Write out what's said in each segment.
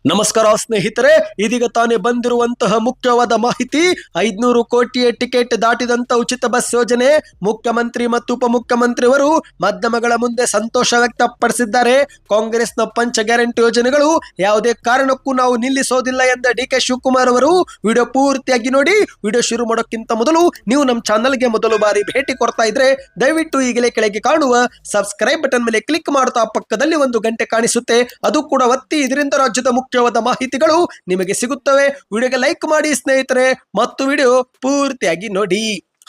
ನಮಸ್ಕಾರ ಸ್ನೇಹಿತರೆ, ಇದೀಗ ತಾನೇ ಬಂದಿರುವಂತಹ ಮುಖ್ಯವಾದ ಮಾಹಿತಿ. 500 ಕೋಟಿಯ ಟಿಕೆಟ್ ದಾಟಿದಂತ ಉಚಿತ ಬಸ್ ಯೋಜನೆ ಮುಖ್ಯಮಂತ್ರಿ ಮತ್ತು ಉಪಮುಖ್ಯಮಂತ್ರಿಯವರು ಮಾಧ್ಯಮಗಳ ಮುಂದೆ ಸಂತೋಷ ವ್ಯಕ್ತಪಡಿಸಿದ್ದಾರೆ. ಕಾಂಗ್ರೆಸ್ನ ಪಂಚ ಗ್ಯಾರಂಟಿ ಯೋಜನೆಗಳು ಯಾವುದೇ ಕಾರಣಕ್ಕೂ ನಾವು ನಿಲ್ಲಿಸೋದಿಲ್ಲ ಎಂದ ಡಿ.ಕೆ. ಶಿವಕುಮಾರ್ ಅವರು ವಿಡಿಯೋ ಪೂರ್ತಿಯಾಗಿ ನೋಡಿ. ವಿಡಿಯೋ ಶುರು ಮಾಡೋಕ್ಕಿಂತ ಮೊದಲು ನೀವು ನಮ್ಮ ಚಾನಲ್ಗೆ ಮೊದಲು ಬಾರಿ ಭೇಟಿ ಕೊಡ್ತಾ ಇದ್ರೆ ದಯವಿಟ್ಟು ಈಗಲೇ ಕೆಳಗೆ ಕಾಣುವ ಸಬ್ಸ್ಕ್ರೈಬ್ ಬಟನ್ ಮೇಲೆ ಕ್ಲಿಕ್ ಮಾಡ್ತಾ ಪಕ್ಕದಲ್ಲಿ ಒಂದು ಗಂಟೆ ಕಾಣಿಸುತ್ತೆ, ಅದು ಕೂಡ ಒತ್ತಿ. ಇದರಿಂದ ರಾಜ್ಯದ ಮುಖ್ಯವಾದ ಮಾಹಿತಿಗಳು ನಿಮಗೆ ಸಿಗುತ್ತವೆ. ವಿಡಿಯೋಗೆ ಲೈಕ್ ಮಾಡಿ ಸ್ನೇಹಿತರೆ, ಮತ್ತು ವಿಡಿಯೋ ಪೂರ್ತಿಯಾಗಿ ನೋಡಿ.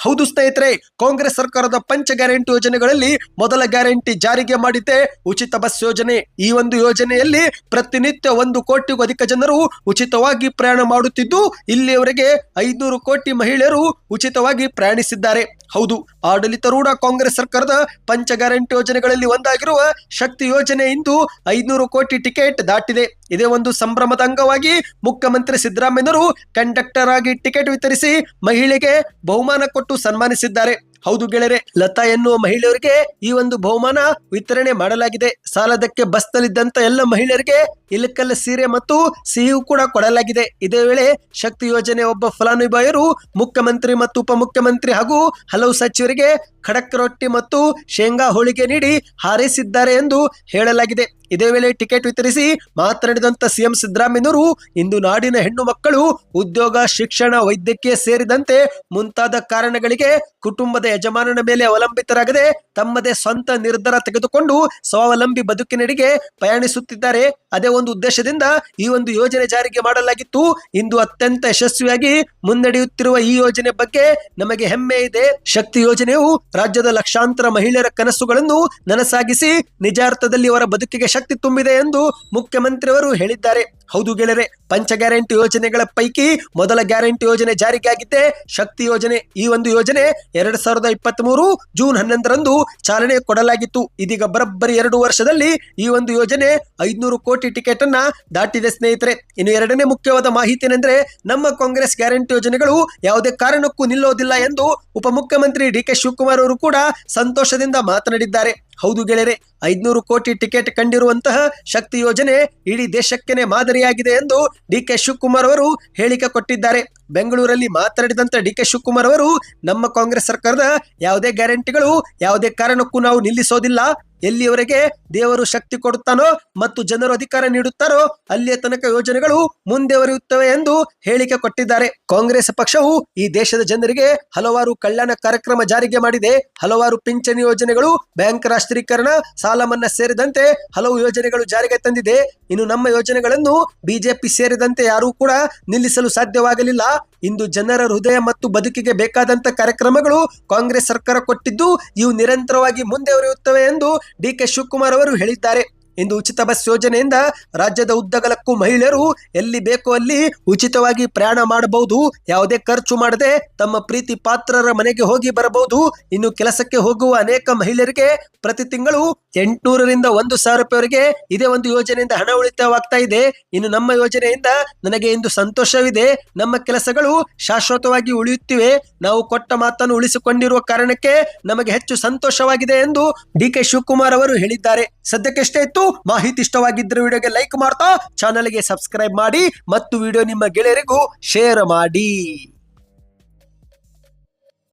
ಹೌದು ಸ್ನೇಹಿತರೆ, ಕಾಂಗ್ರೆಸ್ ಸರ್ಕಾರದ ಪಂಚ ಗ್ಯಾರಂಟಿ ಯೋಜನೆಗಳಲ್ಲಿ ಮೊದಲ ಗ್ಯಾರಂಟಿ ಜಾರಿಗೆ ಮಾಡಿದ್ದೆ ಉಚಿತ ಬಸ್ ಯೋಜನೆ. ಈ ಒಂದು ಯೋಜನೆಯಲ್ಲಿ ಪ್ರತಿನಿತ್ಯ 1 ಕೋಟಿಗೂ ಅಧಿಕ ಜನರು ಉಚಿತವಾಗಿ ಪ್ರಯಾಣ ಮಾಡುತ್ತಿದ್ದು, ಇಲ್ಲಿಯವರೆಗೆ 500 ಕೋಟಿ ಮಹಿಳೆಯರು ಉಚಿತವಾಗಿ ಪ್ರಯಾಣಿಸಿದ್ದಾರೆ. ಹೌದು, ಆಡಳಿತಾರೂಢ ಕಾಂಗ್ರೆಸ್ ಸರ್ಕಾರದ ಪಂಚ ಗ್ಯಾರಂಟಿ ಯೋಜನೆಗಳಲ್ಲಿ ಒಂದಾಗಿರುವ ಶಕ್ತಿ ಯೋಜನೆ ಇಂದು 500 ಕೋಟಿ ಟಿಕೆಟ್ ದಾಟಿದೆ. ಇದೇ ಒಂದು ಸಂಭ್ರಮದ ಅಂಗವಾಗಿ ಮುಖ್ಯಮಂತ್ರಿ ಸಿದ್ದರಾಮಯ್ಯನವರು ಕಂಡಕ್ಟರ್ ಆಗಿ ಟಿಕೆಟ್ ವಿತರಿಸಿ ಮಹಿಳೆಗೆ ಬಹುಮಾನ ಕೊಟ್ಟು ಸನ್ಮಾನಿಸಿದ್ದಾರೆ. ಹೌದು ಗೆಳೆಯರೆ, ಲತಾ ಎನ್ನುವ ಮಹಿಳೆಯರಿಗೆ ಈ ಒಂದು ಬಹುಮಾನ ವಿತರಣೆ ಮಾಡಲಾಗಿದೆ. ಸಾಲದಕ್ಕೆ ಬಸ್ನಲ್ಲಿದ್ದಂತ ಎಲ್ಲ ಮಹಿಳೆಯರಿಗೆ ಇಲಕಲ್ಲ ಸೀರೆ ಮತ್ತು ಸಿಹಿಯೂ ಕೂಡ ಕೊಡಲಾಗಿದೆ. ಇದೇ ವೇಳೆ ಶಕ್ತಿ ಯೋಜನೆ ಒಬ್ಬ ಫಲಾನುಭವಿಯರು ಮುಖ್ಯಮಂತ್ರಿ ಮತ್ತು ಉಪಮುಖ್ಯಮಂತ್ರಿ ಹಾಗೂ ಹಲವು ಸಚಿವರಿಗೆ ಖಡಕ್ ರೊಟ್ಟಿ ಮತ್ತು ಶೇಂಗಾ ಹೋಳಿಗೆ ನೀಡಿ ಹಾರೈಸಿದ್ದಾರೆ ಎಂದು ಹೇಳಲಾಗಿದೆ. ಇದೇ ವೇಳೆ ಟಿಕೆಟ್ ವಿತರಿಸಿ ಮಾತನಾಡಿದಂತ ಸಿಎಂ ಸಿದ್ದರಾಮಯ್ಯನವರು ಇಂದು ನಾಡಿನ ಹೆಣ್ಣು ಮಕ್ಕಳು ಉದ್ಯೋಗ, ಶಿಕ್ಷಣ, ವೈದ್ಯಕೀಯ ಸೇರಿದಂತೆ ಮುಂತಾದ ಕಾರಣಗಳಿಗೆ ಕುಟುಂಬದ ಯಜಮಾನನ ಮೇಲೆ ಅವಲಂಬಿತರಾಗದೆ ತಮ್ಮದೇ ಸ್ವಂತ ನಿರ್ಧಾರ ತೆಗೆದುಕೊಂಡು ಸ್ವಾವಲಂಬಿ ಬದುಕಿನೆಡೆಗೆ ಪಯಣಿಸುತ್ತಿದ್ದಾರೆ. ಅದೇ ಒಂದು ಉದ್ದೇಶದಿಂದ ಈ ಒಂದು ಯೋಜನೆ ಜಾರಿಗೆ ಮಾಡಲಾಗಿತ್ತು. ಇಂದು ಅತ್ಯಂತ ಯಶಸ್ವಿಯಾಗಿ ಮುನ್ನಡೆಯುತ್ತಿರುವ ಈ ಯೋಜನೆ ಬಗ್ಗೆ ನಮಗೆ ಹೆಮ್ಮೆ ಇದೆ. ಶಕ್ತಿ ಯೋಜನೆಯು ರಾಜ್ಯದ ಲಕ್ಷಾಂತರ ಮಹಿಳೆಯರ ಕನಸುಗಳನ್ನು ನನಸಾಗಿಸಿ ನಿಜಾರ್ಥದಲ್ಲಿ ಅವರ ಬದುಕಿಗೆ ಶಕ್ತಿ ತುಂಬಿದೆ ಎಂದು ಮುಖ್ಯಮಂತ್ರಿಯವರು ಹೇಳಿದ್ದಾರೆ. ಹೌದು ಗೆಳೆಯರೆ, ಪಂಚ ಗ್ಯಾರಂಟಿ ಯೋಜನೆಗಳ ಪೈಕಿ ಮೊದಲ ಗ್ಯಾರಂಟಿ ಯೋಜನೆ ಜಾರಿಗೆ ಆಗಿದ್ದೆ ಶಕ್ತಿ ಯೋಜನೆ. ಈ ಒಂದು ಯೋಜನೆ 2023 ಜೂನ್ 11ರಂದು ಚಾಲನೆ ಕೊಡಲಾಗಿತ್ತು. ಇದೀಗ ಬರೋಬ್ಬರಿ 2 ವರ್ಷದಲ್ಲಿ ಈ ಒಂದು ಯೋಜನೆ 500 ಕೋಟಿ ಟಿಕೆಟ್ ಅನ್ನ ದಾಟಿದೆ ಸ್ನೇಹಿತರೆ. ಇನ್ನು ಎರಡನೇ ಮುಖ್ಯವಾದ ಮಾಹಿತಿ ಏನೆಂದ್ರೆ, ನಮ್ಮ ಕಾಂಗ್ರೆಸ್ ಗ್ಯಾರಂಟಿ ಯೋಜನೆಗಳು ಯಾವುದೇ ಕಾರಣಕ್ಕೂ ನಿಲ್ಲೋದಿಲ್ಲ ಎಂದು ಉಪಮುಖ್ಯಮಂತ್ರಿ ಡಿ.ಕೆ. ಶಿವಕುಮಾರ್ ಅವರು ಕೂಡ ಸಂತೋಷದಿಂದ ಮಾತನಾಡಿದ್ದಾರೆ. ಹೌದು ಗೆಳೆಯರೆ, 500 ಕೋಟಿ ಟಿಕೆಟ್ ಕಂಡಿರುವಂತಹ ಶಕ್ತಿ ಯೋಜನೆ ಇಡೀ ದೇಶಕ್ಕೇನೆ ಮಾದರಿಯಾಗಿದೆ ಎಂದು ಡಿ.ಕೆ. ಶಿವಕುಮಾರ್ ಅವರು ಹೇಳಿಕೆ ಕೊಟ್ಟಿದ್ದಾರೆ. ಬೆಂಗಳೂರಲ್ಲಿ ಮಾತನಾಡಿದಂತ ಡಿ.ಕೆ. ಶಿವಕುಮಾರ್ ಅವರು ನಮ್ಮ ಕಾಂಗ್ರೆಸ್ ಸರ್ಕಾರದ ಯಾವುದೇ ಗ್ಯಾರಂಟಿಗಳು ಯಾವುದೇ ಕಾರಣಕ್ಕೂ ನಾವು ನಿಲ್ಲಿಸೋದಿಲ್ಲ. ಎಲ್ಲಿಯವರೆಗೆ ದೇವರು ಶಕ್ತಿ ಕೊಡುತ್ತಾನೋ ಮತ್ತು ಜನರು ಅಧಿಕಾರ ನೀಡುತ್ತಾರೋ ಅಲ್ಲಿಯ ತನಕ ಯೋಜನೆಗಳು ಮುಂದುವರಿಯುತ್ತವೆ ಎಂದು ಹೇಳಿಕೆ ಕೊಟ್ಟಿದ್ದಾರೆ. ಕಾಂಗ್ರೆಸ್ ಪಕ್ಷವು ಈ ದೇಶದ ಜನರಿಗೆ ಹಲವಾರು ಕಲ್ಯಾಣ ಕಾರ್ಯಕ್ರಮ ಜಾರಿಗೆ ಮಾಡಿದೆ. ಹಲವಾರು ಪಿಂಚಣಿ ಯೋಜನೆಗಳು, ಬ್ಯಾಂಕ್ ರಾಷ್ಟ್ರೀಕರಣ, ಸಾಲ ಮನ್ನಾ ಸೇರಿದಂತೆ ಹಲವು ಯೋಜನೆಗಳು ಜಾರಿಗೆ ತಂದಿದೆ. ಇನ್ನು ನಮ್ಮ ಯೋಜನೆಗಳನ್ನು ಬಿಜೆಪಿ ಸೇರಿದಂತೆ ಯಾರೂ ಕೂಡ ನಿಲ್ಲಿಸಲು ಸಾಧ್ಯವಾಗಲಿಲ್ಲ. ಇಂದು ಜನರ ಹೃದಯ ಮತ್ತು ಬದುಕಿಗೆ ಬೇಕಾದಂತ ಕಾರ್ಯಕ್ರಮಗಳು ಕಾಂಗ್ರೆಸ್ ಸರ್ಕಾರ ಕೊಟ್ಟಿದ್ದು ಇವು ನಿರಂತರವಾಗಿ ಮುಂದುವರಿಯುತ್ತವೆ ಎಂದು ಡಿ.ಕೆ. ಶಿವಕುಮಾರ್ ಅವರು ಹೇಳಿದ್ದಾರೆ. ಇಂದು ಉಚಿತ ಬಸ್ ಯೋಜನೆಯಿಂದ ರಾಜ್ಯದ ಉದ್ದಗಲಕ್ಕೂ ಮಹಿಳೆಯರು ಎಲ್ಲಿ ಬೇಕೋ ಅಲ್ಲಿ ಉಚಿತವಾಗಿ ಪ್ರಯಾಣ ಮಾಡಬಹುದು. ಯಾವುದೇ ಖರ್ಚು ಮಾಡದೆ ತಮ್ಮ ಪ್ರೀತಿ ಪಾತ್ರರ ಮನೆಗೆ ಹೋಗಿ ಬರಬಹುದು. ಇನ್ನು ಕೆಲಸಕ್ಕೆ ಹೋಗುವ ಅನೇಕ ಮಹಿಳೆಯರಿಗೆ ಪ್ರತಿ ತಿಂಗಳು 800ರಿಂದ 1,000 ರೂಪಾಯಿವರೆಗೆ ಇದೇ ಒಂದು ಯೋಜನೆಯಿಂದ ಹಣ ಉಳಿತಾಯವಾಗ್ತಾ ಇದೆ. ಇನ್ನು ನಮ್ಮ ಯೋಜನೆಯಿಂದ ನನಗೆ ಇಂದು ಸಂತೋಷವಿದೆ. ನಮ್ಮ ಕೆಲಸಗಳು ಶಾಶ್ವತವಾಗಿ ಉಳಿಯುತ್ತಿವೆ. ನಾವು ಕೊಟ್ಟ ಮಾತನ್ನು ಉಳಿಸಿಕೊಂಡಿರುವ ಕಾರಣಕ್ಕೆ ನಮಗೆ ಹೆಚ್ಚು ಸಂತೋಷವಾಗಿದೆ ಎಂದು ಡಿ.ಕೆ. ಶಿವಕುಮಾರ್ ಅವರು ಹೇಳಿದ್ದಾರೆ. ಸದ್ಯಕ್ಕೆ ಇತ್ತು. ಮಾಹಿತಿ ಇಷ್ಟವಾಗಿದ್ದರೆ ವಿಡಿಯೋಗೆ ಲೈಕ್ ಮಾಡ್ತಾ ಚಾನಲ್ಗೆ ಸಬ್ಸ್ಕ್ರೈಬ್ ಮಾಡಿ ಮತ್ತು ವಿಡಿಯೋ ನಿಮ್ಮ ಗೆಳೆಯರಿಗೂ ಶೇರ್ ಮಾಡಿ.